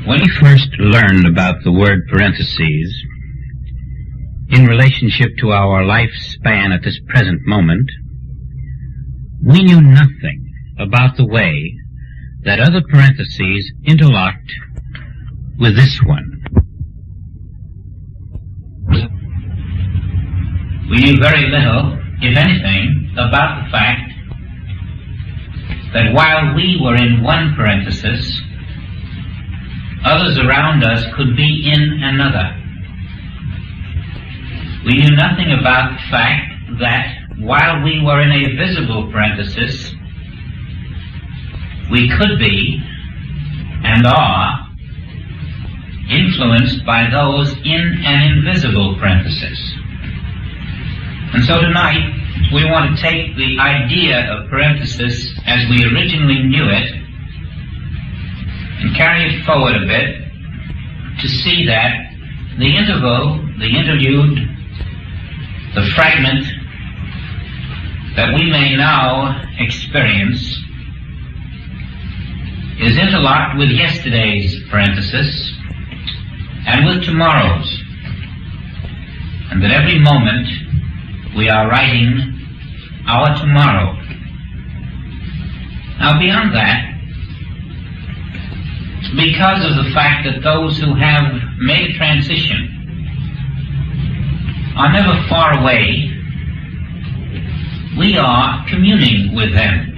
When we first learned about the word parentheses in relationship to our lifespan at this present moment, we knew nothing about the way that other parentheses interlocked with this one. We knew very little, if anything, about the fact that while we were in one parenthesis, others around us could be in another. We knew nothing about the fact that while we were in a visible parenthesis, we could be and are influenced by those in an invisible parenthesis. And so tonight we want to take the idea of parenthesis as we originally knew it and carry it forward a bit to see that the interval, the interlude, the fragment that we may now experience is interlocked with yesterday's parenthesis and with tomorrow's, and that every moment we are writing our tomorrow. Now beyond that, because of the fact that those who have made a transition are never far away, we are communing with them.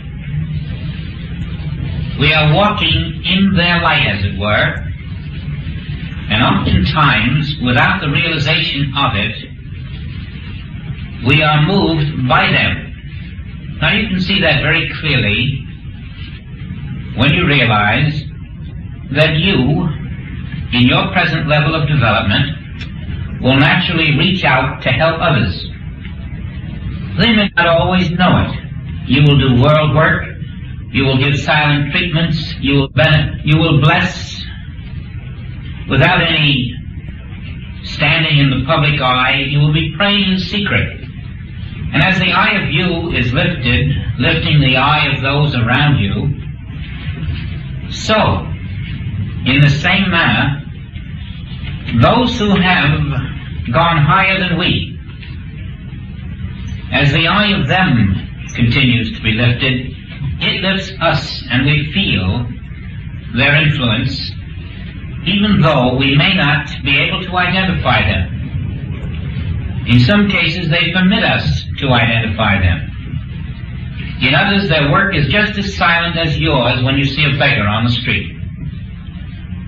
We are walking in their light, as it were, and oftentimes, without the realization of it, we are moved by them. Now you can see that very clearly when you realize that you, in your present level of development, will naturally reach out to help others. They may not always know it. You will do world work, you will give silent treatments, you will bless without any standing in the public eye, you will be praying in secret. And as the eye of you is lifted, lifting the eye of those around you, so, in the same manner, those who have gone higher than we, as the eye of them continues to be lifted, it lifts us and we feel their influence, even though we may not be able to identify them. In some cases, they permit us to identify them. In others, their work is just as silent as yours when you see a beggar on the street.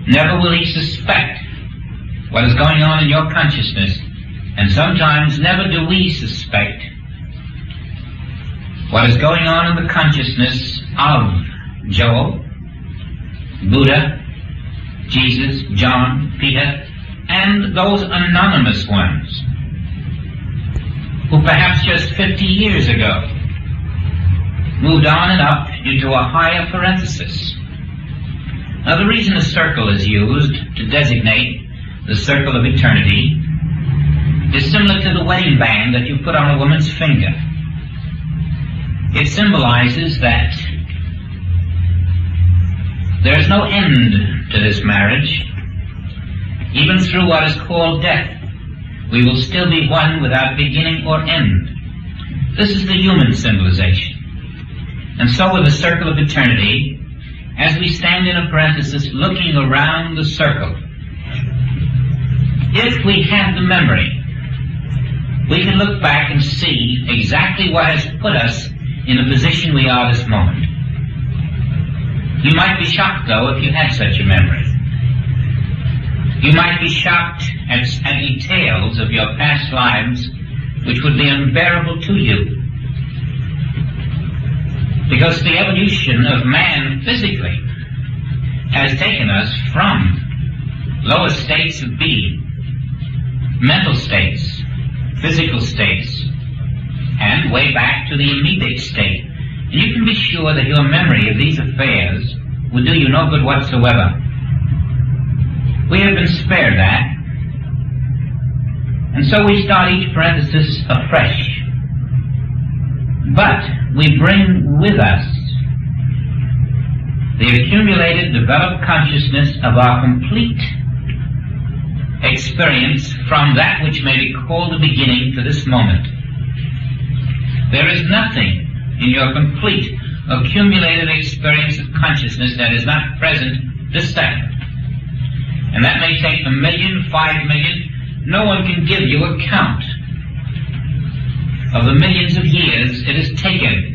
Never will he suspect what is going on in your consciousness, and sometimes never do we suspect what is going on in the consciousness of Job, Buddha, Jesus, John, Peter, and those anonymous ones who perhaps just 50 years ago moved on and up into a higher parenthesis. Now the reason a circle is used to designate the circle of eternity is similar to the wedding band that you put on a woman's finger. It symbolizes that there is no end to this marriage. Even through what is called death, we will still be one without beginning or end. This is the human symbolization. And so with the circle of eternity, as we stand in a parenthesis looking around the circle, if we have the memory, we can look back and see exactly what has put us in the position we are this moment. You might be shocked, though, if you had such a memory. You might be shocked at details of your past lives which would be unbearable to you. Because the evolution of man physically has taken us from lower states of being, mental states, physical states, and way back to the amoebic state. And you can be sure that your memory of these affairs will do you no good whatsoever. We have been spared that. And so we start each parenthesis afresh. But we bring with us the accumulated developed consciousness of our complete experience from that which may be called the beginning to this moment. There is nothing in your complete accumulated experience of consciousness that is not present this second. And that may take 1 million, 5 million. No one can give you a count of the millions of years it has taken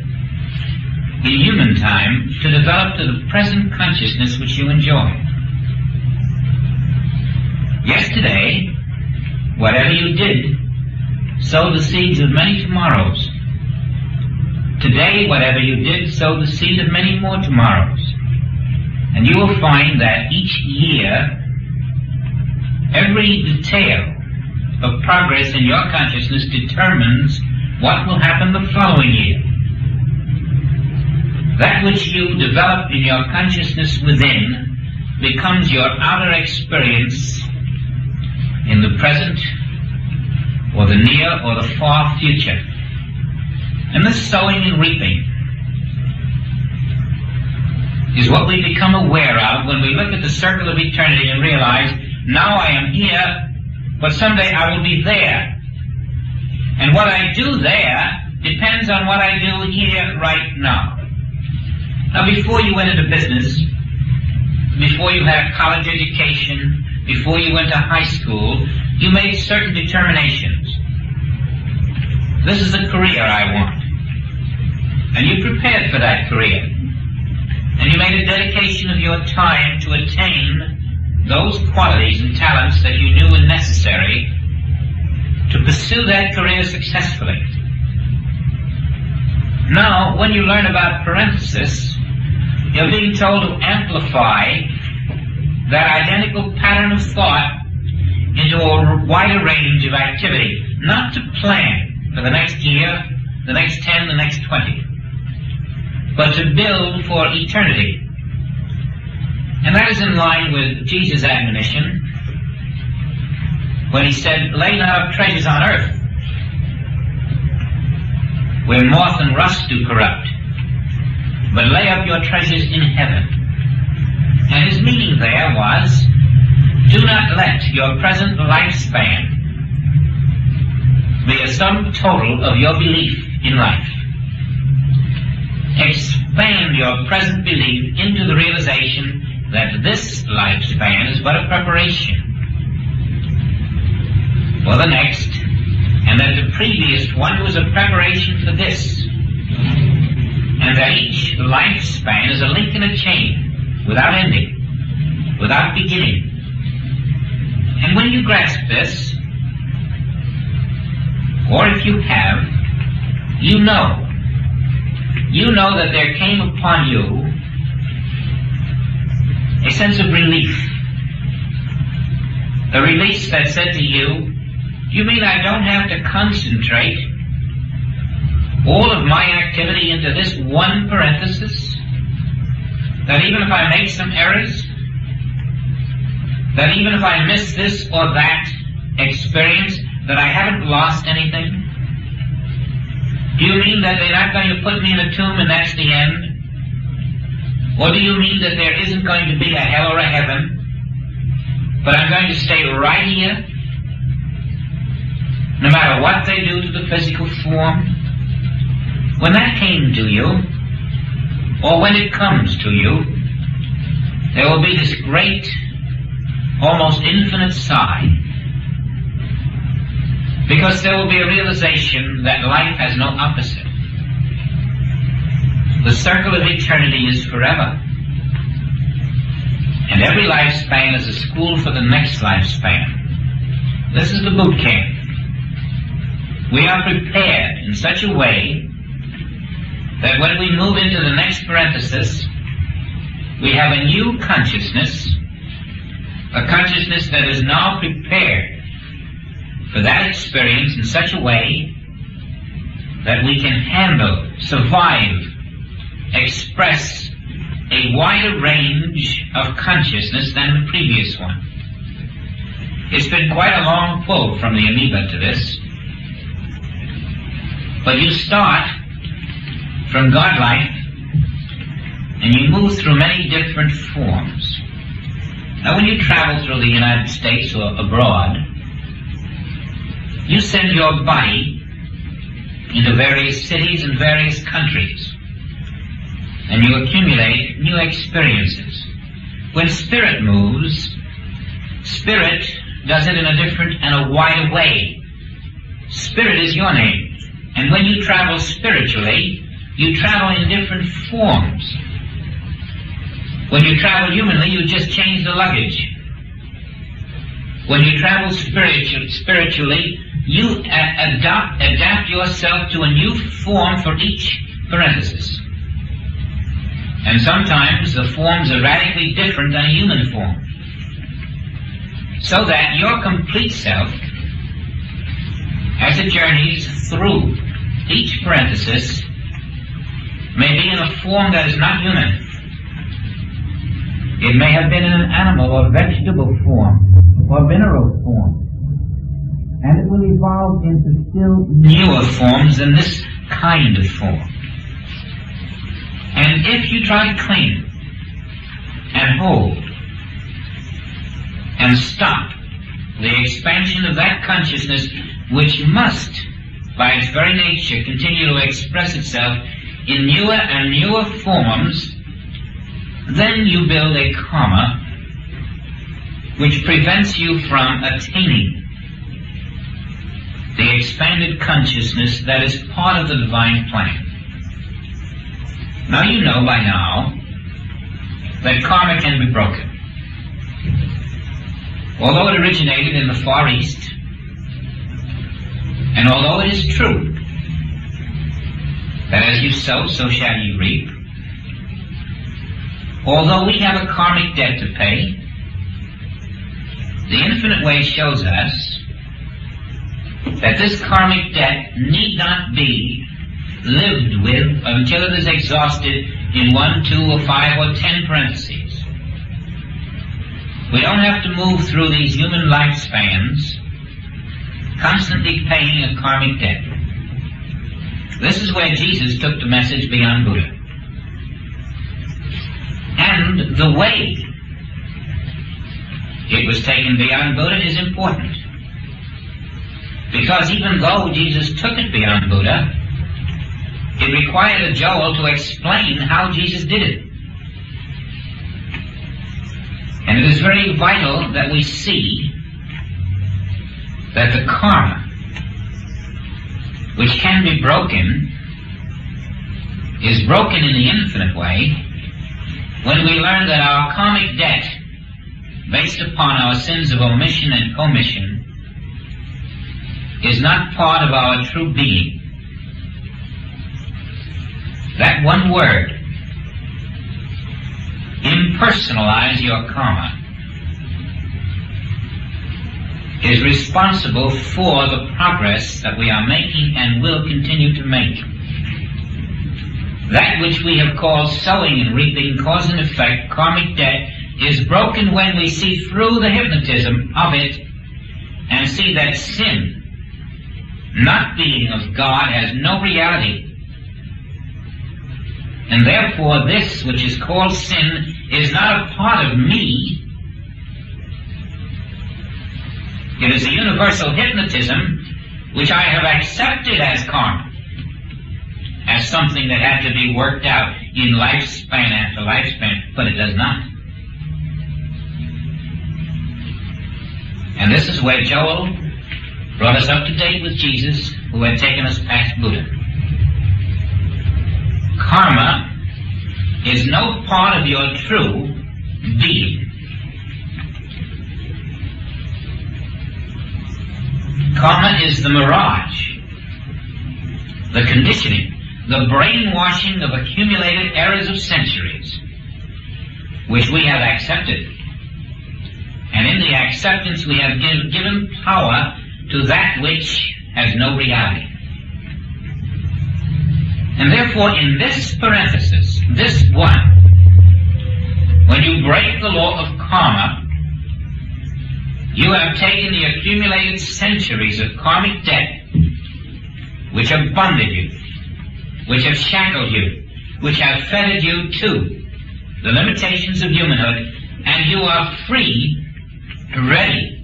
in human time to develop to the present consciousness which you enjoy. Yesterday, whatever you did, sowed the seeds of many tomorrows. Today, whatever you did, sowed the seed of many more tomorrows. And you will find that each year, every detail of progress in your consciousness determines what will happen the following year. That which you develop in your consciousness within becomes your outer experience in the present, or the near, or the far future. And this sowing and reaping is what we become aware of when we look at the circle of eternity and realize, now I am here, but someday I will be there. And what I do there depends on what I do here right now. Now, before you went into business, before you had a college education, before you went to high school, you made certain determinations. This is the career I want. And you prepared for that career. And you made a dedication of your time to attain those qualities and talents that you knew were necessary to pursue that career successfully. Now, when you learn about parenthesis, you're being told to amplify that identical pattern of thought into a wider range of activity, not to plan for the next year, the next 10, the next 20, but to build for eternity. And that is in line with Jesus' admonition when he said, lay not up treasures on earth, where moth and rust do corrupt, but lay up your treasures in heaven. And his meaning there was, do not let your present lifespan be a sum total of your belief in life. Expand your present belief into the realization that this lifespan is but a preparation for the next, and that the previous one was a preparation for this, and that each lifespan is a link in a chain, without ending, without beginning. And when you grasp this, or if you have, you know that there came upon you a sense of relief, a release that said to you, you mean I don't have to concentrate all of my activity into this one parenthesis? That even if I make some errors, that even if I miss this or that experience, that I haven't lost anything? Do you mean that they're not going to put me in a tomb and that's the end? Or do you mean that there isn't going to be a hell or a heaven, but I'm going to stay right here, no matter what they do to the physical form? When that came to you, or when it comes to you, there will be this great, almost infinite sigh, because there will be a realization that life has no opposite. The circle of eternity is forever, and every lifespan is a school for the next lifespan. This is the boot camp. We are prepared in such a way that when we move into the next parenthesis, we have a new consciousness, a consciousness that is now prepared for that experience in such a way that we can handle, survive, express a wider range of consciousness than the previous one. It's been quite a long pull from the amoeba to this, but you start from God life, and and you move through many different forms. Now, when you travel through the United States or abroad, you send your body into various cities and various countries, and you accumulate new experiences. When spirit moves, spirit does it in a different and a wider way. Spirit is your name. And when you travel spiritually, you travel in different forms. When you travel humanly, you just change the luggage. When you travel spiritually, you adapt yourself to a new form for each parenthesis. And sometimes the forms are radically different than a human form. So that your complete self, as it journeys through each parenthesis, may be in a form that is not human. It may have been in an animal or vegetable form or mineral form. And it will evolve into still newer forms than this kind of form. And if you try to cling and hold and stop the expansion of that consciousness, which must, by its very nature, continue to express itself in newer and newer forms, then you build a karma which prevents you from attaining the expanded consciousness that is part of the divine plan. Now you know by now that karma can be broken. Although it originated in the Far East, and although it is true that as you sow, so shall you reap, although we have a karmic debt to pay, the infinite way shows us that this karmic debt need not be lived with until it is exhausted in 1, 2, or 5, or 10 parentheses. We don't have to move through these human lifespans constantly paying a karmic debt. This is where Jesus took the message beyond Buddha. And the way it was taken beyond Buddha is important. Because even though Jesus took it beyond Buddha, it required a Joel to explain how Jesus did it. And it is very vital that we see that the karma, which can be broken, is broken in the infinite way when we learn that our karmic debt, based upon our sins of omission and commission, is not part of our true being. That one word, impersonalize your karma, is responsible for the progress that we are making and will continue to make. That which we have called sowing and reaping, cause and effect, karmic debt, is broken when we see through the hypnotism of it and see that sin, not being of God, has no reality. And therefore this which is called sin is not a part of me. It is a universal hypnotism which I have accepted as karma, as something that had to be worked out in lifespan after lifespan, but it does not. And this is where Joel brought us up to date with Jesus, who had taken us past Buddha. Karma is no part of your true being. Karma is the mirage, the conditioning, the brainwashing of accumulated errors of centuries, which we have accepted. And in the acceptance we have given power to that which has no reality. And therefore in this parenthesis, this one, when you break the law of karma, you have taken the accumulated centuries of karmic debt which have bonded you, which have shackled you, which have fettered you to the limitations of humanhood, and you are free, ready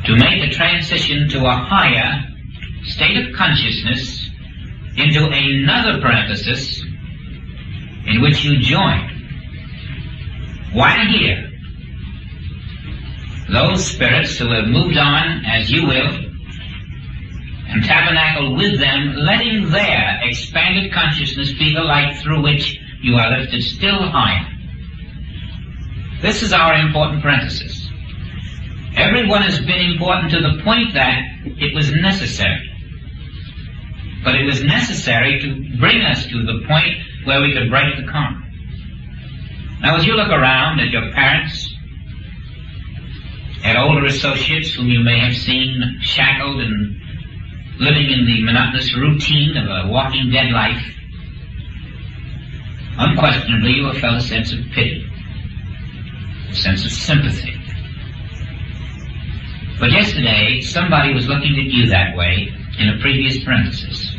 to make the transition to a higher state of consciousness into another parenthesis in which you join. While here, those spirits who have moved on as you will, and tabernacle with them, letting their expanded consciousness be the light through which you are lifted still higher. This is our important parenthesis. Everyone has been important to the point that it was necessary. But it was necessary to bring us to the point where we could break the karma. Now, as you look around at your parents, at older associates whom you may have seen shackled and living in the monotonous routine of a walking dead life, unquestionably you have felt a sense of pity, a sense of sympathy. But yesterday, somebody was looking at you that way in a previous parenthesis.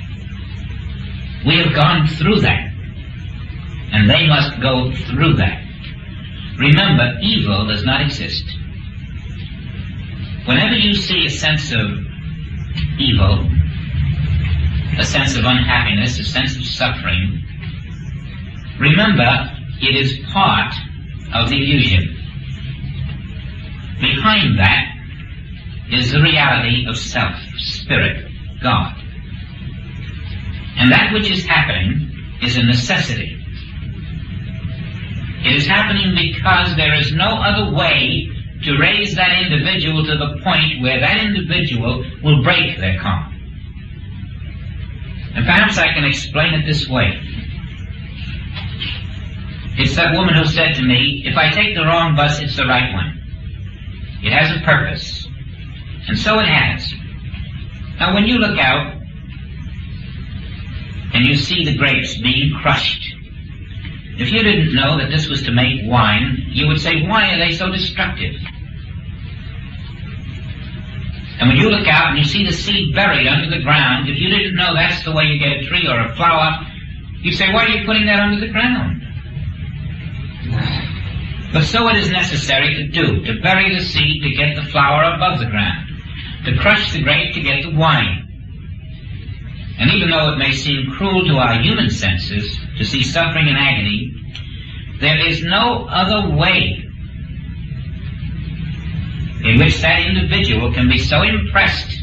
We have gone through that, and they must go through that. Remember, evil does not exist. Whenever you see a sense of evil, a sense of unhappiness, a sense of suffering, remember, it is part of the illusion. Behind that is the reality of self, spirit, God. And that which is happening is a necessity. It is happening because there is no other way to raise that individual to the point where that individual will break their karma. And perhaps I can explain it this way. It's that woman who said to me, if I take the wrong bus, it's the right one. It has a purpose. And so it has. Now when you look out and you see the grapes being crushed, if you didn't know that this was to make wine, you would say, why are they so destructive? And when you look out and you see the seed buried under the ground, if you didn't know that's the way you get a tree or a flower, you say, why are you putting that under the ground? But so it is necessary to do, to bury the seed to get the flower above the ground, to crush the grape to get the wine. And even though it may seem cruel to our human senses to see suffering and agony, there is no other way in which that individual can be so impressed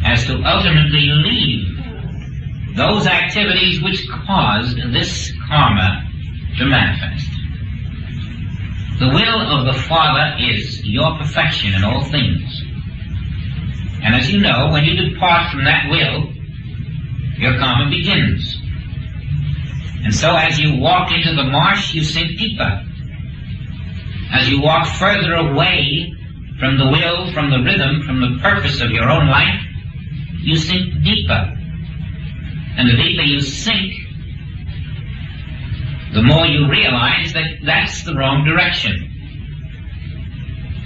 as to ultimately leave those activities which caused this karma to manifest. The will of the Father is your perfection in all things. And as you know, when you depart from that will, your karma begins. And so as you walk into the marsh, you sink deeper. As you walk further away from the will, from the rhythm, from the purpose of your own life, you sink deeper. And the deeper you sink, the more you realize that that's the wrong direction.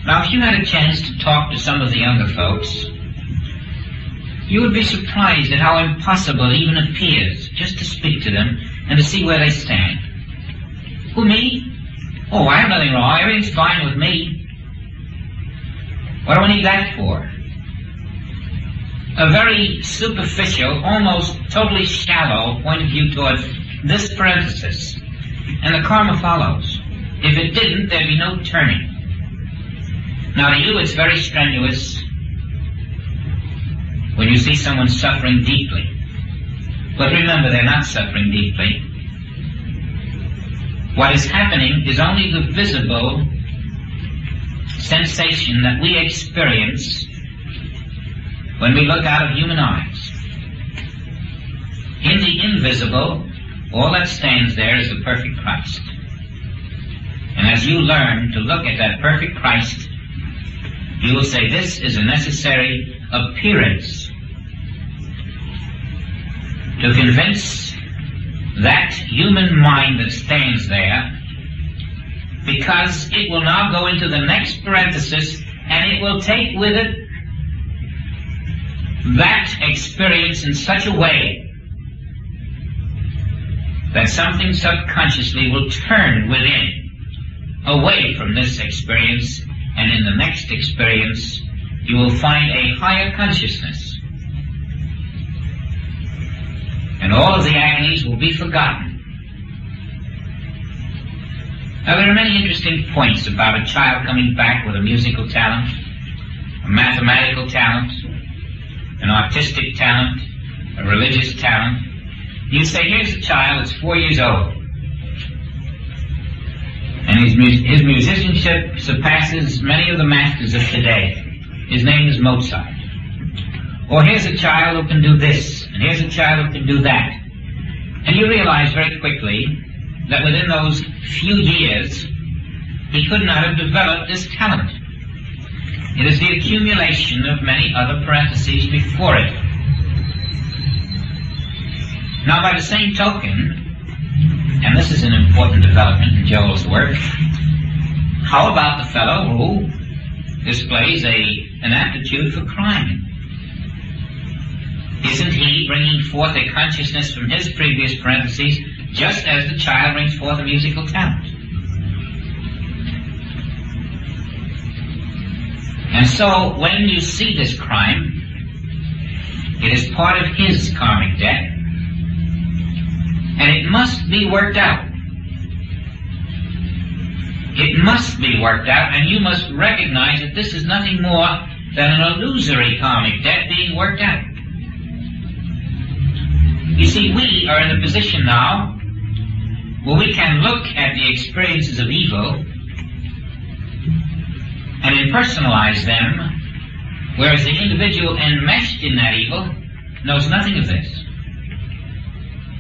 Now, if you had a chance to talk to some of the younger folks, you would be surprised at how impossible it even appears just to speak to them and to see where they stand. Who, me? Oh, I have nothing wrong. Everything's fine with me. What do I need that for? A very superficial, almost totally shallow point of view towards this parenthesis. And the karma follows. If it didn't, there'd be no turning. Now to you it's very strenuous when you see someone suffering deeply. But remember, they're not suffering deeply. What is happening is only the visible sensation that we experience when we look out of human eyes. In the invisible, all that stands there is the perfect Christ. And as you learn to look at that perfect Christ, you will say, this is a necessary appearance to convince that human mind that stands there, because it will now go into the next parenthesis and it will take with it that experience in such a way that something subconsciously will turn within, away from this experience, and in the next experience you will find a higher consciousness. And all of the agonies will be forgotten. Now, there are many interesting points about a child coming back with a musical talent, a mathematical talent, an artistic talent, a religious talent. You say, here's a child that's 4 years old, and his musicianship surpasses many of the masters of today. His name is Mozart. Or here's a child who can do this, and here's a child who can do that. And you realize very quickly that within those few years, he could not have developed this talent. It is the accumulation of many other parentheses before it. Now, by the same token, and this is an important development in Joel's work, how about the fellow who displays an aptitude for crime? Isn't he bringing forth a consciousness from his previous parentheses, just as the child brings forth a musical talent? And so, when you see this crime, it is part of his karmic debt, and it must be worked out. It must be worked out, and you must recognize that this is nothing more than an illusory karmic debt being worked out. You see, we are in a position now where we can look at the experiences of evil and impersonalize them, whereas the individual enmeshed in that evil knows nothing of this.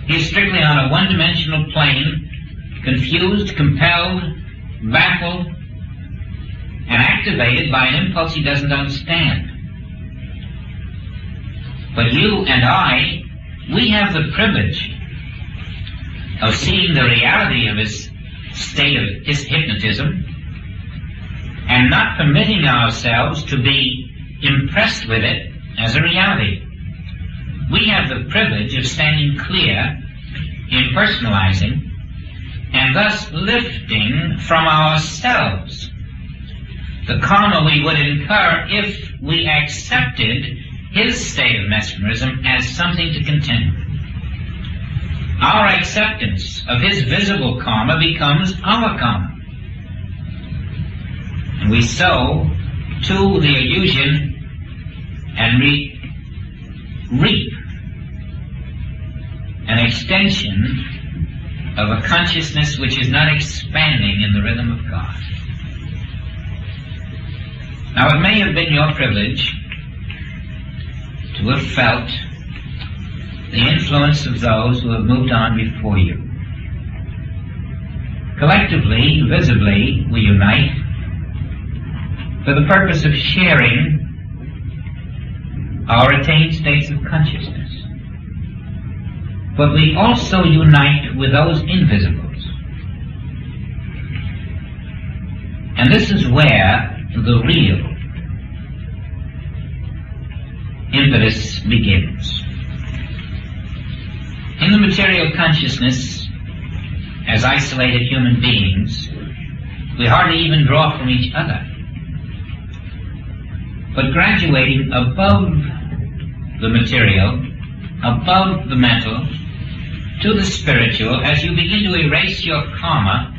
He is strictly on a one-dimensional plane, confused, compelled, baffled, and activated by an impulse he doesn't understand. But you and I, we have the privilege of seeing the reality of his state of his hypnotism and not permitting ourselves to be impressed with it as a reality. We have the privilege of standing clear, impersonalizing, and thus lifting from ourselves the karma we would incur if we accepted his state of mesmerism as something to contend with. Our acceptance of his visible karma becomes our karma. And we sow to the illusion and reap an extension of a consciousness which is not expanding in the rhythm of God. Now, it may have been your privilege to have felt the influence of those who have moved on before you. Collectively, visibly, we unite for the purpose of sharing our attained states of consciousness. But we also unite with those invisibles. And this is where the real impetus begins. In the material consciousness, as isolated human beings, we hardly even draw from each other. But graduating above the material, above the mental, to the spiritual, as you begin to erase your karma,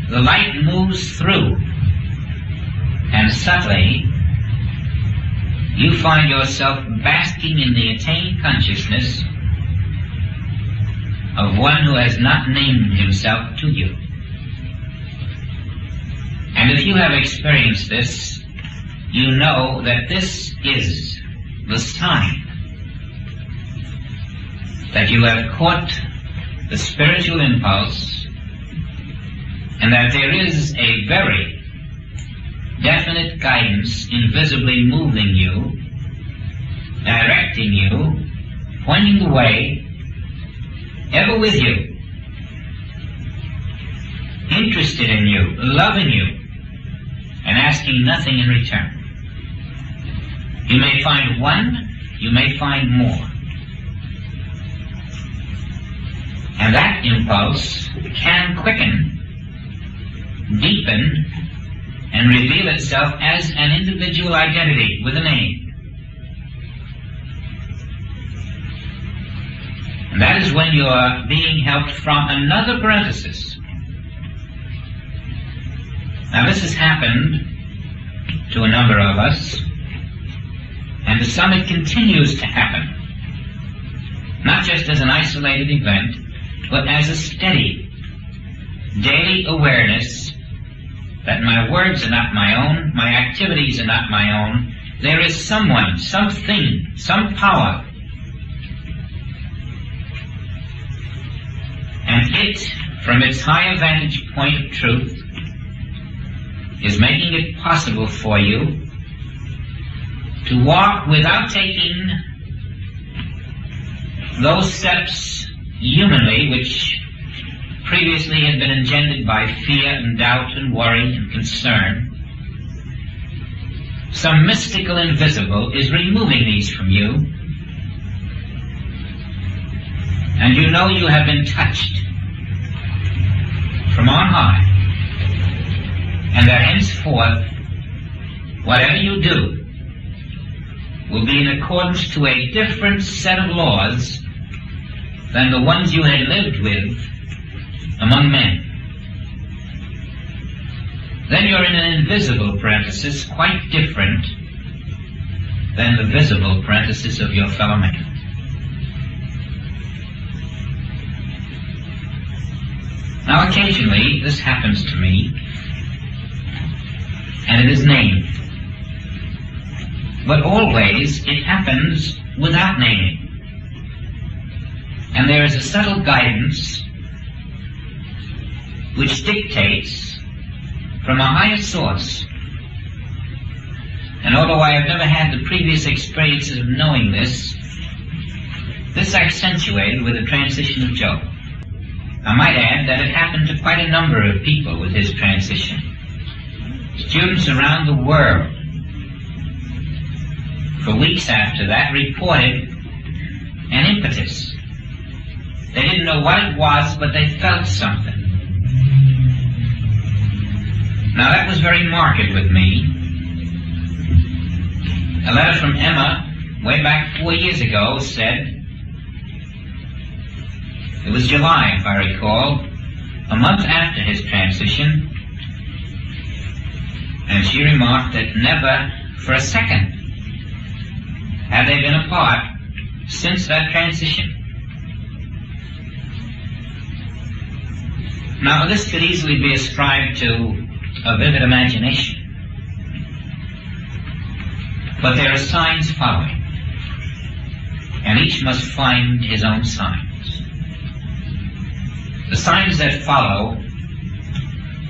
the light moves through, and subtly you find yourself basking in the attained consciousness of one who has not named himself to you. And if you have experienced this, you know that this is the sign that you have caught the spiritual impulse and that there is a very definite guidance invisibly moving you, directing you, pointing the way, ever with you, interested in you, loving you, and asking nothing in return. You may find one, you may find more. And that impulse can quicken, deepen, and reveal itself as an individual identity with a name. And that is when you are being helped from another parenthesis. Now this has happened to a number of us, and to some it continues to happen. Not just as an isolated event, but as a steady, daily awareness that my words are not my own, my activities are not my own. There is someone, something, some power. And it, from its higher vantage point of truth, is making it possible for you to walk without taking those steps humanly which previously had been engendered by fear and doubt and worry and concern. Some mystical invisible is removing these from you, and you know you have been touched from on high, and that henceforth whatever you do will be in accordance to a different set of laws than the ones you had lived with among men. Then you're in an invisible parenthesis, quite different than the visible parenthesis of your fellow man. Now occasionally this happens to me, and it is named. But always it happens without naming. And there is a subtle guidance which dictates from a higher source. And although I have never had the previous experiences of knowing this accentuated with the transition of Job. I might add that it happened to quite a number of people with his transition. Students around the world, for weeks after that, reported an impetus. They didn't know what it was, but they felt something. Now that was very marked with me. A letter from Emma, way back 4 years ago, said, it was July, if I recall, a month after his transition, and she remarked that never for a second had they been apart since that transition. Now this could easily be ascribed to a vivid imagination, but there are signs following, and each must find his own signs. The signs that follow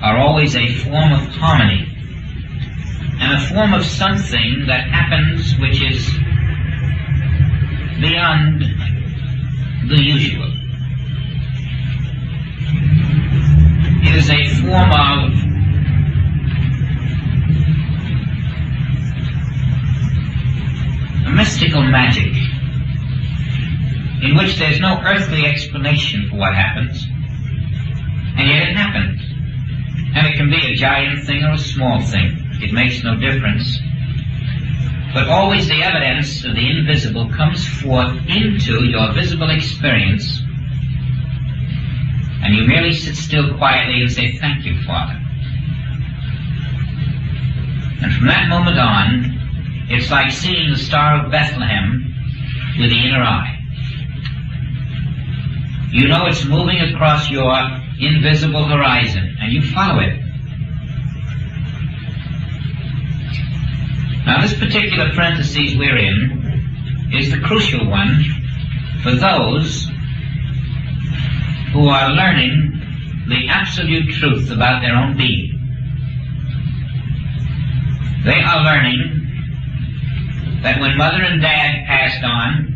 are always a form of harmony, and a form of something that happens which is beyond the usual. It is a form of a mystical magic in which there's no earthly explanation for what happens, and yet it happens. And it can be a giant thing or a small thing. It makes no difference. But always the evidence of the invisible comes forth into your visible experience, and you merely sit still quietly and say, "Thank you, Father." And from that moment on, it's like seeing the Star of Bethlehem with the inner eye. You know it's moving across your invisible horizon, and you follow it. Now this particular parenthesis we're in is the crucial one for those who are learning the absolute truth about their own being. They are learning that when Mother and Dad passed on,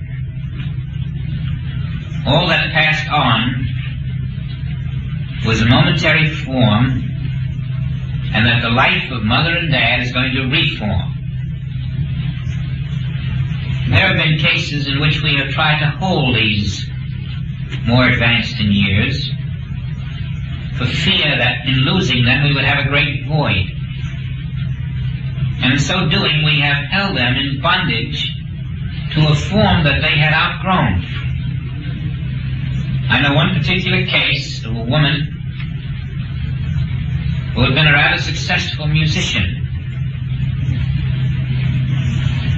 all that passed on was a momentary form, and that the life of Mother and Dad is going to reform. There have been cases in which we have tried to hold these more advanced in years, for fear that in losing them we would have a great void. And in so doing we have held them in bondage to a form that they had outgrown. I know one particular case of a woman who had been a rather successful musician,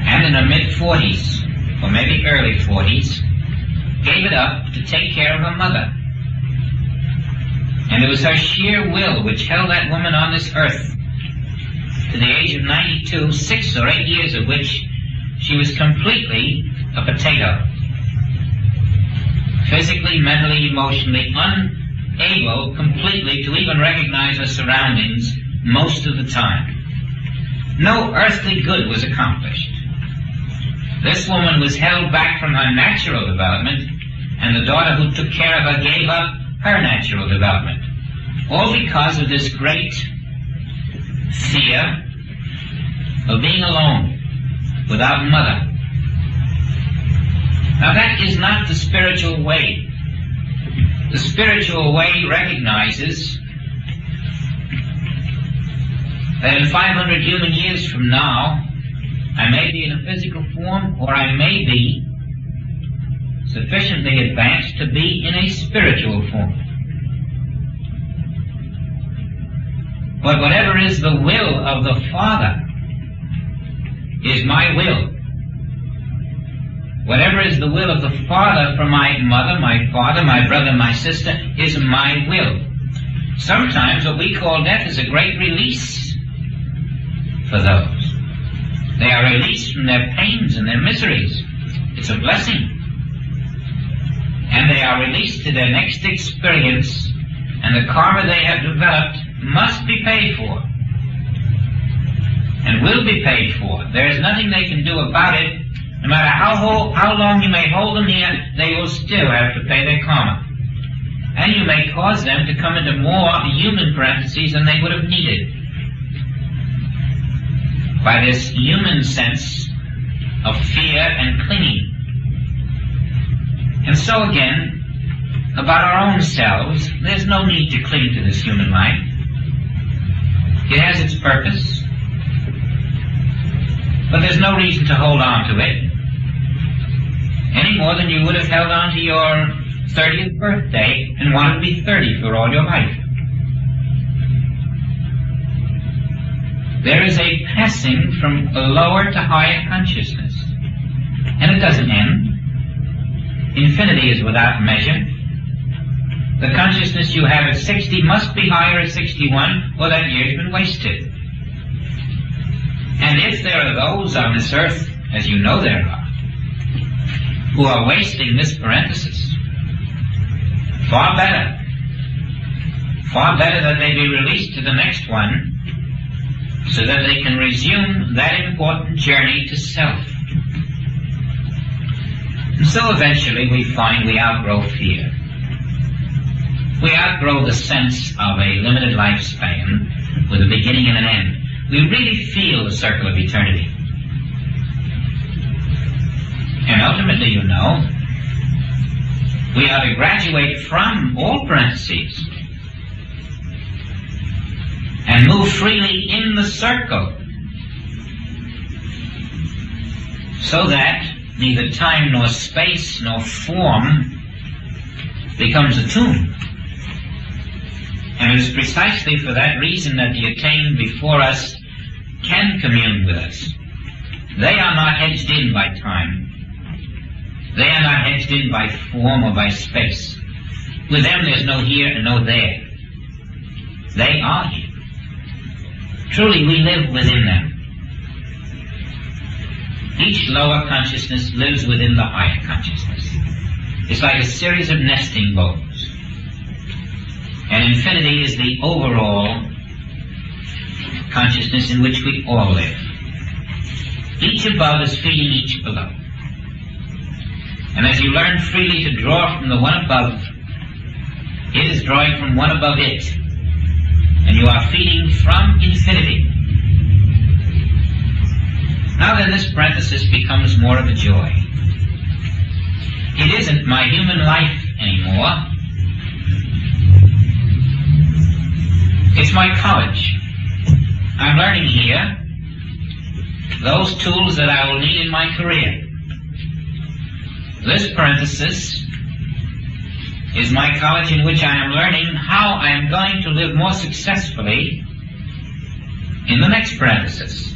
and in her mid-40s, or maybe early 40s, gave it up to take care of her mother. And it was her sheer will which held that woman on this earth to the age of 92, 6 or 8 years of which she was completely a potato. Physically, mentally, emotionally, unable completely to even recognize her surroundings most of the time. No earthly good was accomplished. This woman was held back from her natural development, and the daughter who took care of her gave up her natural development. All because of this great fear of being alone, without mother. Now that is not the spiritual way. The spiritual way recognizes that in 500 human years from now, I may be in a physical form, or I may be sufficiently advanced to be in a spiritual form. But whatever is the will of the Father is my will. Whatever is the will of the Father for my mother, my father, my brother, my sister, is my will. Sometimes what we call death is a great release for those. They are released from their pains and their miseries. It's a blessing. And they are released to their next experience, and the karma they have developed must be paid for, and will be paid for. There is nothing they can do about it. No matter how long you may hold them here, they will still have to pay their karma. And you may cause them to come into more human parentheses than they would have needed, by this human sense of fear and clinging. And so again, about our own selves, there's no need to cling to this human life. It has its purpose, but there's no reason to hold on to it any more than you would have held on to your 30th birthday and wanted to be 30 for all your life. There is a passing from lower to higher consciousness, and it doesn't end. Infinity is without measure. The consciousness you have at 60 must be higher at 61, or that year's been wasted. And if there are those on this earth, as you know there are, who are wasting this parenthesis, far better that they be released to the next one, so that they can resume that important journey to self. And so eventually we find we outgrow fear. We outgrow the sense of a limited lifespan with a beginning and an end. We really feel the circle of eternity. And ultimately, you know, we are to graduate from all parentheses and move freely in the circle, so that neither time nor space nor form becomes a tomb. And it is precisely for that reason that the attained before us can commune with us. They are not hedged in by time. They are not hedged in by form or by space. With them there's no here and no there. They are here. Truly, we live within them. Each lower consciousness lives within the higher consciousness. It's like a series of nesting bows. And infinity is the overall consciousness in which we all live. Each above is feeding each below. And as you learn freely to draw from the one above, it is drawing from one above it. And you are feeding from infinity. Now then, this parenthesis becomes more of a joy. It isn't my human life anymore. It's my college. I'm learning here those tools that I will need in my career. This parenthesis is my college in which I am learning how I am going to live more successfully in the next parenthesis.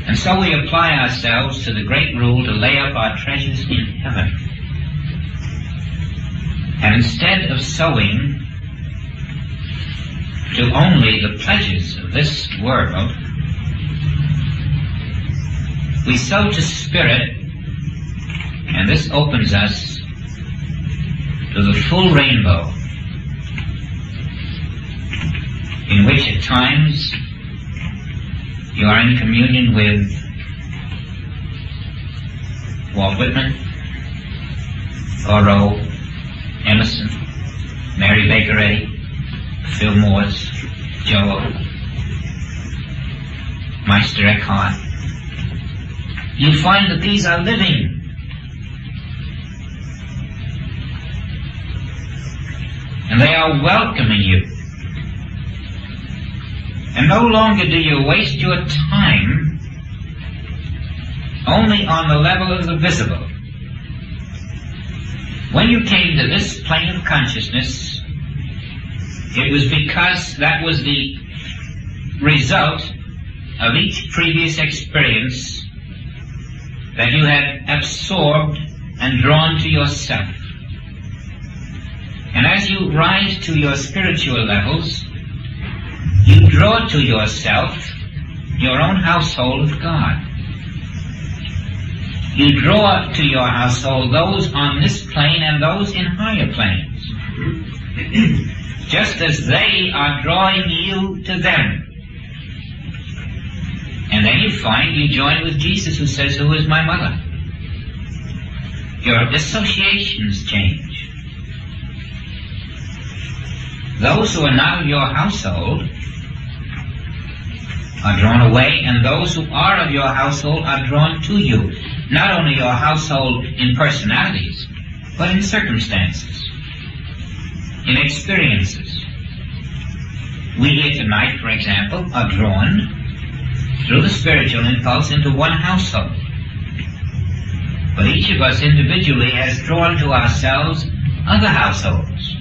And so we apply ourselves to the great rule to lay up our treasures in heaven. And instead of sowing to only the pleasures of this world, we sow to spirit, and this opens us to the full rainbow, in which at times you are in communion with Walt Whitman, Thoreau, Emerson, Mary Baker Eddy, Phil Morse, Joel, Meister Eckhart. You find that these are living. And they are welcoming you. And no longer do you waste your time only on the level of the visible. When you came to this plane of consciousness, it was because that was the result of each previous experience that you had absorbed and drawn to yourself. And as you rise to your spiritual levels, you draw to yourself your own household of God. You draw to your household those on this plane and those in higher planes, just as they are drawing you to them. And then you find you join with Jesus, who says, "Who is my mother?" Your associations change. Those who are not of your household are drawn away, and those who are of your household are drawn to you. Not only your household in personalities, but in circumstances, in experiences. We here tonight, for example, are drawn through the spiritual impulse into one household. But each of us individually has drawn to ourselves other households.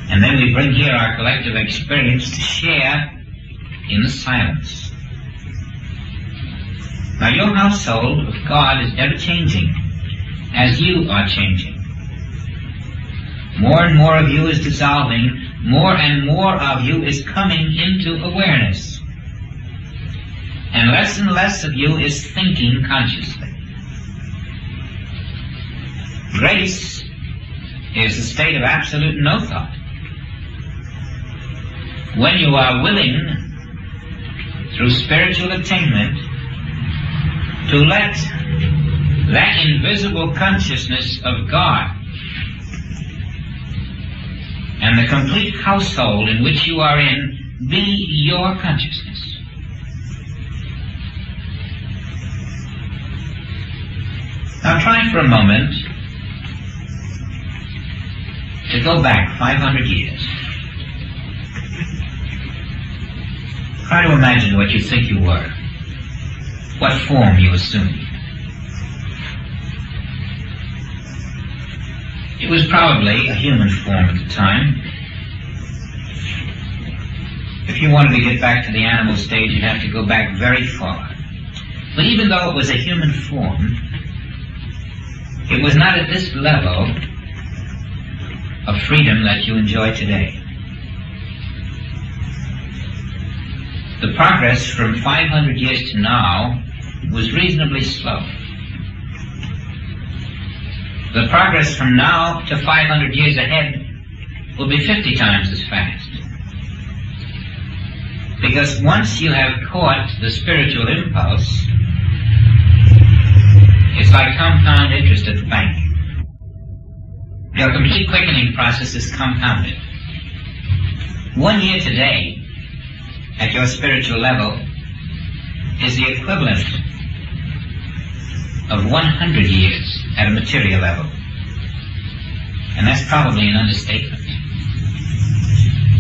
And then we bring here our collective experience to share in the silence. Now your household of God is ever changing as you are changing. More and more of you is dissolving, more and more of you is coming into awareness. And less of you is thinking consciously. Grace is the state of absolute no thought. When you are willing, through spiritual attainment, to let that invisible consciousness of God and the complete household in which you are in be your consciousness. Now try for a moment to go back 500 years. Try to imagine what you think you were, what form you assumed. It was probably a human form at the time. If you wanted to get back to the animal stage, you'd have to go back very far. But even though it was a human form, it was not at this level of freedom that you enjoy today. The progress from 500 years to now was reasonably slow. The progress from now to 500 years ahead will be 50 times as fast. Because once you have caught the spiritual impulse, it's like compound interest at the bank. Your complete quickening process is compounded. 1 year today, at your spiritual level, is the equivalent of 100 years at a material level. And that's probably an understatement.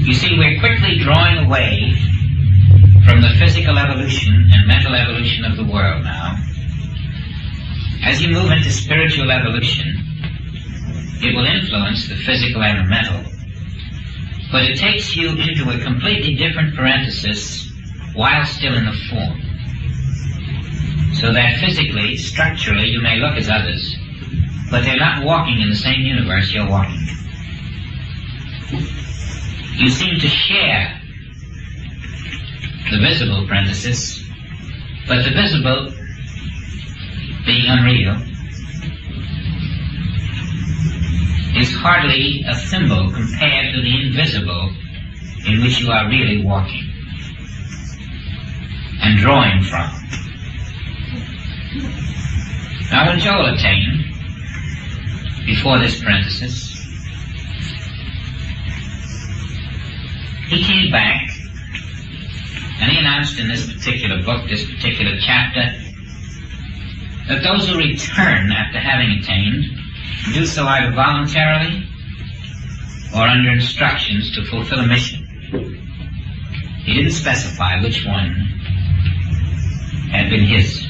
You see, we're quickly drawing away from the physical evolution and mental evolution of the world now. As you move into spiritual evolution, it will influence the physical and the mental, but it takes you into a completely different parenthesis while still in the form. So that physically, structurally, you may look as others, but they're not walking in the same universe you're walking. You seem to share the visible parenthesis, but the visible, being unreal, is hardly a thimble compared to the invisible in which you are really walking and drawing from. Now when Joel attained, before this parenthesis, he came back and he announced in this particular book, this particular chapter, that those who return after having attained do so either voluntarily or under instructions to fulfill a mission. He didn't specify which one had been his,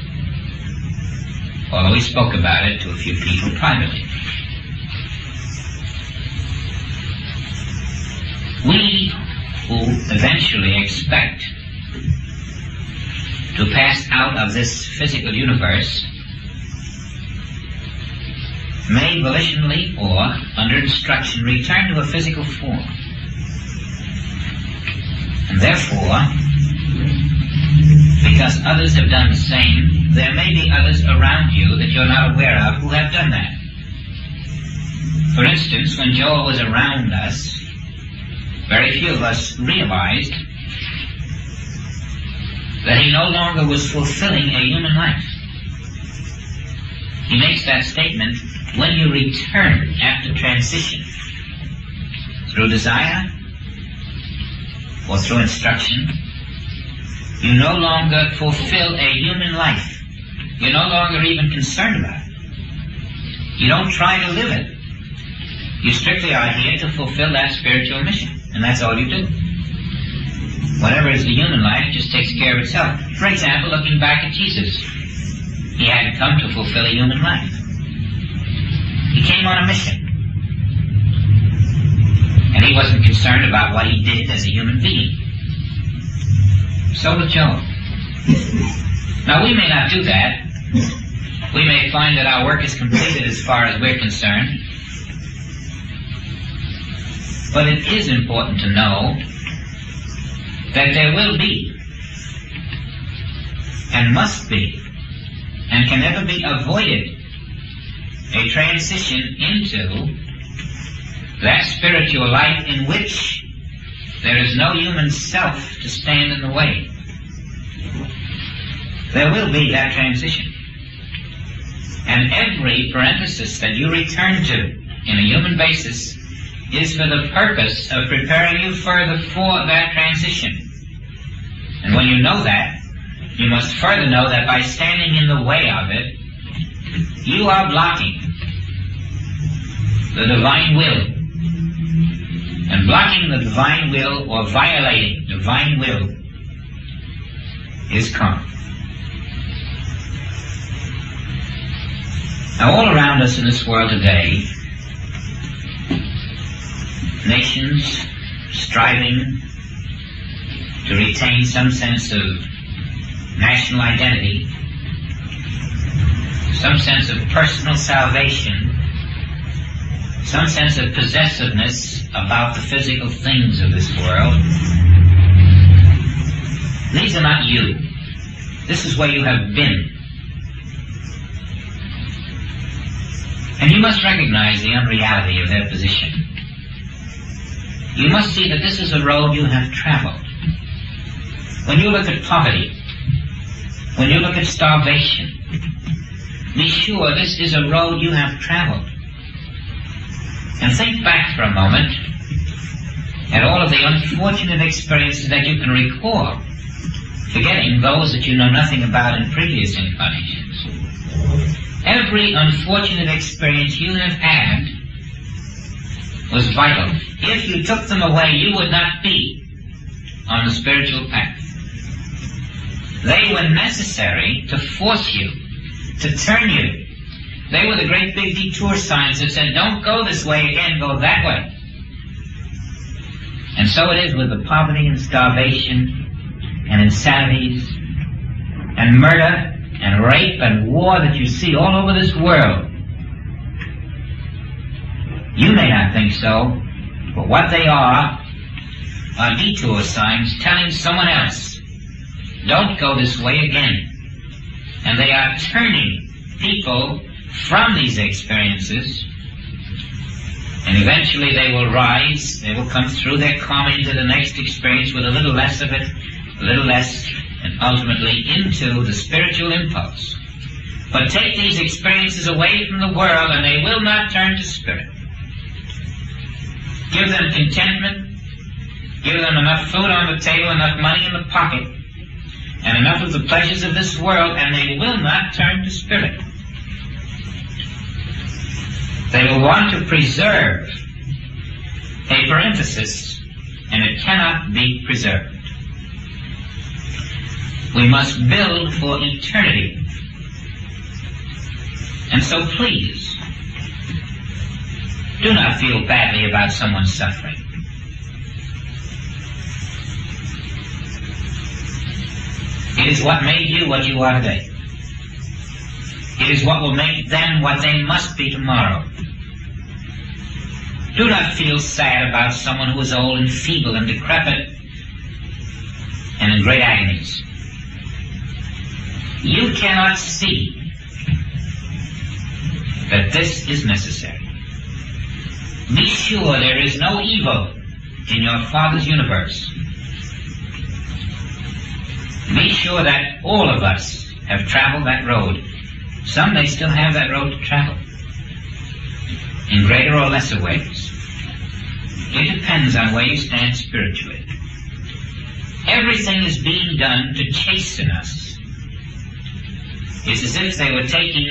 although he spoke about it to a few people privately. We who eventually expect to pass out of this physical universe may volitionally or under instruction return to a physical form. And therefore, because others have done the same, there may be others around you that you're not aware of who have done that. For instance, when Joel was around us, very few of us realized that he no longer was fulfilling a human life. He makes that statement, when you return after transition, through desire or through instruction, you no longer fulfill a human life. You're no longer even concerned about it. You don't try to live it. You strictly are here to fulfill that spiritual mission, and that's all you do. Whatever is the human life just takes care of itself. For example, looking back at Jesus, he hadn't come to fulfill a human life. He came on a mission. And he wasn't concerned about what he did as a human being. So was Joel. Now, we may not do that. We may find that our work is completed as far as we're concerned. But it is important to know that there will be, and must be, and can never be avoided, a transition into that spiritual life in which there is no human self to stand in the way. There will be that transition. And every parenthesis that you return to in a human basis is for the purpose of preparing you further for that transition. And when you know that, you must further know that by standing in the way of it, you are blocking the divine will. And blocking the divine will or violating divine will is karma. Now all around us in this world today, nations striving to retain some sense of national identity, some sense of personal salvation, some sense of possessiveness about the physical things of this world. These are not you. This is where you have been. And you must recognize the unreality of their position. You must see that this is a road you have traveled. When you look at poverty, when you look at starvation, be sure this is a road you have traveled. And think back for a moment at all of the unfortunate experiences that you can recall, forgetting those that you know nothing about in previous incarnations. Every unfortunate experience you have had was vital. If you took them away, you would not be on the spiritual path. They were necessary to force you, to turn you. They were the great big detour signs that said, don't go this way again, go that way. And so it is with the poverty and starvation and insanities and murder and rape and war that you see all over this world. You may not think so, but what they are detour signs telling someone else, don't go this way again. And they are turning people from these experiences, and eventually they will rise, they will come through their karma into the next experience with a little less of it, a little less, and ultimately into the spiritual impulse. But take these experiences away from the world and they will not turn to spirit. Give them contentment, give them enough food on the table, enough money in the pocket, and enough of the pleasures of this world, and they will not turn to spirit. They will want to preserve a parenthesis, and it cannot be preserved. We must build for eternity. And so please, do not feel badly about someone's suffering. It is what made you what you are today. It is what will make them what they must be tomorrow. Do not feel sad about someone who is old and feeble and decrepit and in great agonies. You cannot see that this is necessary. Be sure there is no evil in your Father's universe. Be sure that all of us have traveled that road. Some may still have that road to travel, in greater or lesser ways. It depends on where you stand spiritually. Everything is being done to chasten us. It's as if they were taking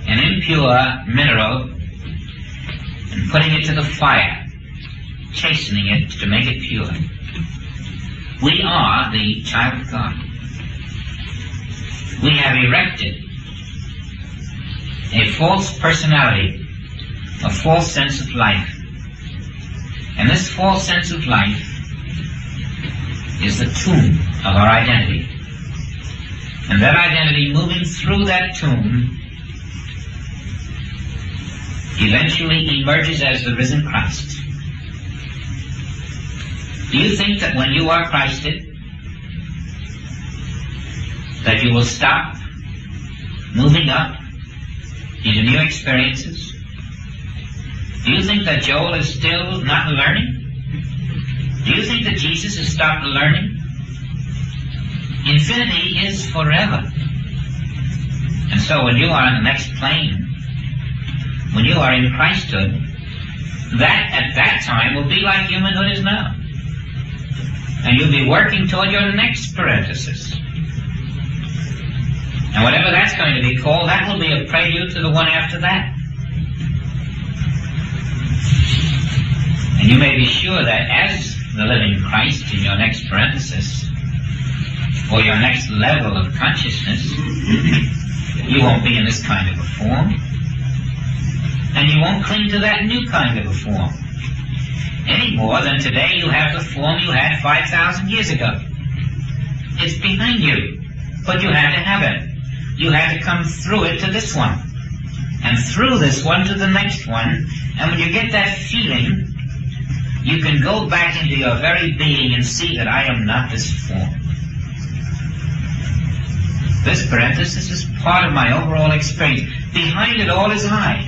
an impure mineral and putting it to the fire, chastening it to make it pure. We are the child of God. We have erected a false personality, a false sense of life. And this false sense of life is the tomb of our identity. And that identity, moving through that tomb, eventually emerges as the risen Christ. Do you think that when you are Christed, that you will stop moving up into new experiences? Do you think that Joel is still not learning? Do you think that Jesus has stopped learning? Infinity is forever. And so when you are on the next plane, when you are in Christhood, that at that time will be like humanhood is now. And you'll be working toward your next parenthesis. And whatever that's going to be called, that will be a prelude to the one after that. And you may be sure that as the living Christ in your next parenthesis, or your next level of consciousness, you won't be in this kind of a form. And you won't cling to that new kind of a form. Any more than today you have the form you had 5,000 years ago. It's behind you, but you had to have it. You had to come through it to this one, and through this one to the next one, and when you get that feeling, you can go back into your very being and see that I am not this form. This parenthesis is part of my overall experience. Behind it all is I.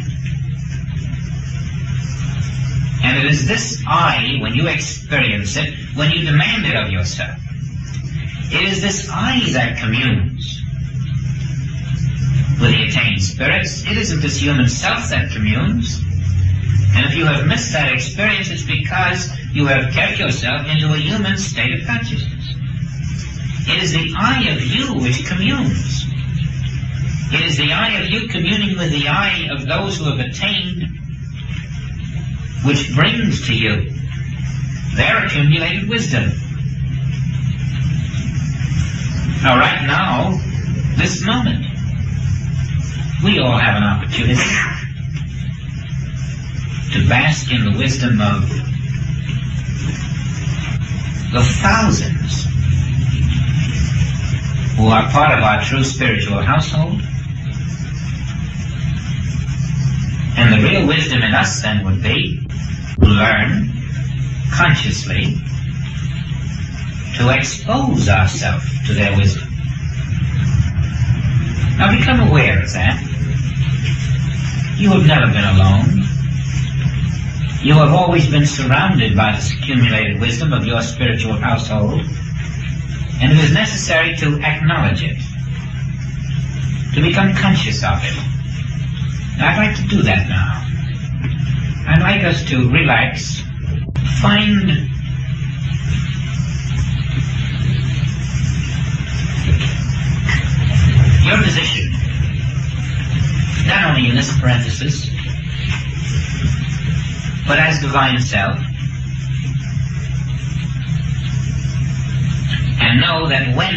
And it is this I, when you experience it, when you demand it of yourself, it is this I that communes with the attained spirits. It isn't this human self that communes. And if you have missed that experience, it's because you have kept yourself into a human state of consciousness. It is the I of you which communes. It is the I of you communing with the I of those who have attained which brings to you their accumulated wisdom. Now, right now, this moment, we all have an opportunity to bask in the wisdom of the thousands who are part of our true spiritual household. And the real wisdom in us then would be to learn consciously to expose ourselves to their wisdom. Now become aware of that. You have never been alone. You have always been surrounded by this accumulated wisdom of your spiritual household, and it is necessary to acknowledge it, to become conscious of it. Now, I'd like to do that now. I'd like us to relax, find your position, not only in this parenthesis, but as divine self, and know that when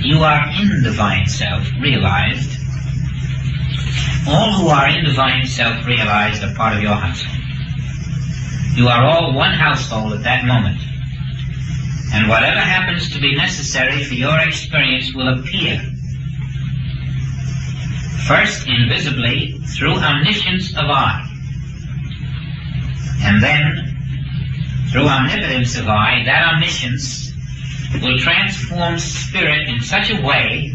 you are in divine self realized, all who are in divine self realized are part of your household. You are all one household at that moment, and whatever happens to be necessary for your experience will appear, first invisibly through omniscience of I, and then through omnipotence of I. That omniscience will transform spirit in such a way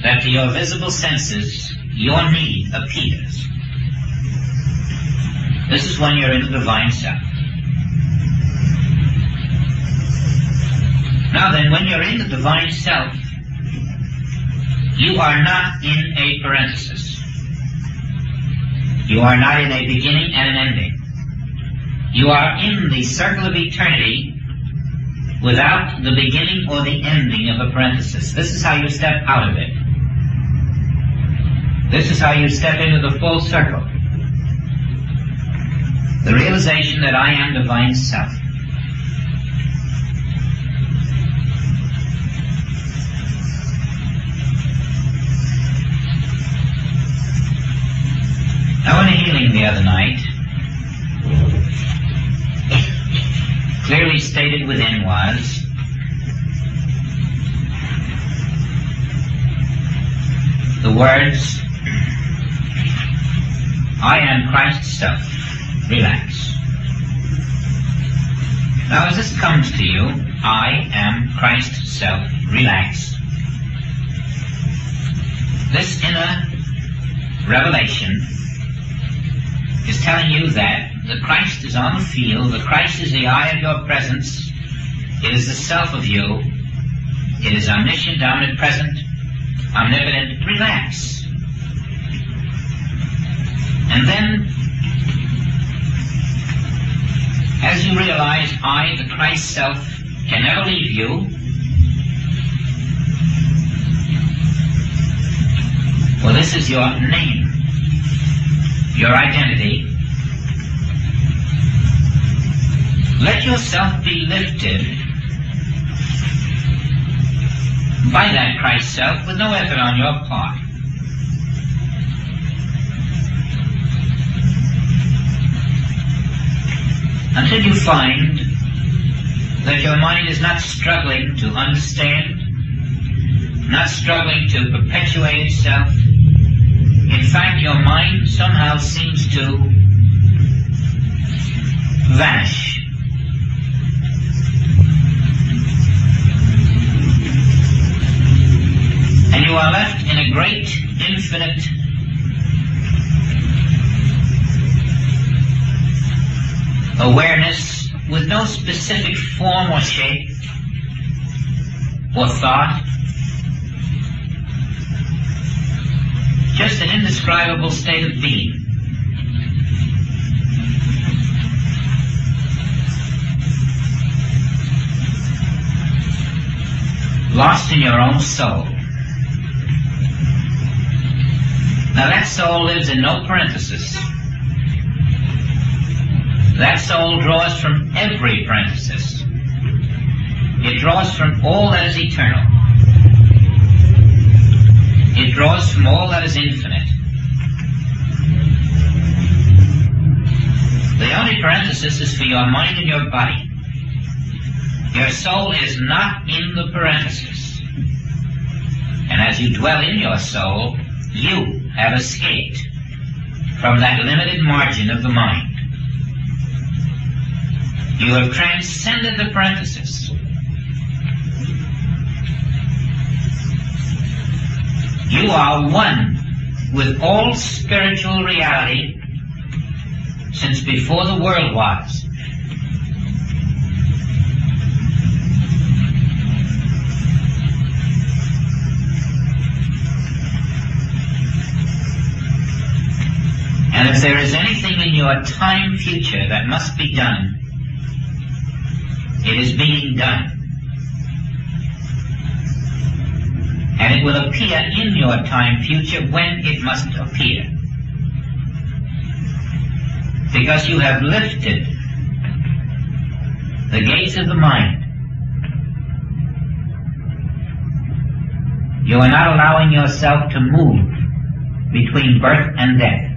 that to your visible senses your need appears. This is when you're in the divine self. Now then, when you're in the divine self, you are not in a parenthesis. You are not in a beginning and an ending. You are in the circle of eternity without the beginning or the ending of a parenthesis. This is how you step out of it. This is how you step into the full circle. The realization that I am divine self. Now, in a healing the other night, clearly stated within was, the words, I am Christ's self. Relax. Now, as this comes to you, I am Christ's self. Relax. This inner revelation is telling you that the Christ is on the field, the Christ is the I of your presence, it is the self of you, it is omniscient, omnipresent, omnipotent. Relax. And then, as you realize I, the Christ self, can never leave you, well, this is your name, your identity. Let yourself be lifted by that Christ self with no effort on your part. Until you find that your mind is not struggling to understand, not struggling to perpetuate itself. In fact, your mind somehow seems to vanish. And you are left in a great, infinite awareness with no specific form or shape or thought, just an indescribable state of being. Lost in your own soul. Now that soul lives in no parenthesis. That soul draws from every parenthesis. It draws from all that is eternal. It draws from all that is infinite. The only parenthesis is for your mind and your body. Your soul is not in the parenthesis. And as you dwell in your soul, you have escaped from that limited margin of the mind. You have transcended the parenthesis. You are one with all spiritual reality since before the world was. And if there is anything in your time future that must be done, it is being done. And it will appear in your time future when it must appear. Because you have lifted the gates of the mind. You are not allowing yourself to move between birth and death.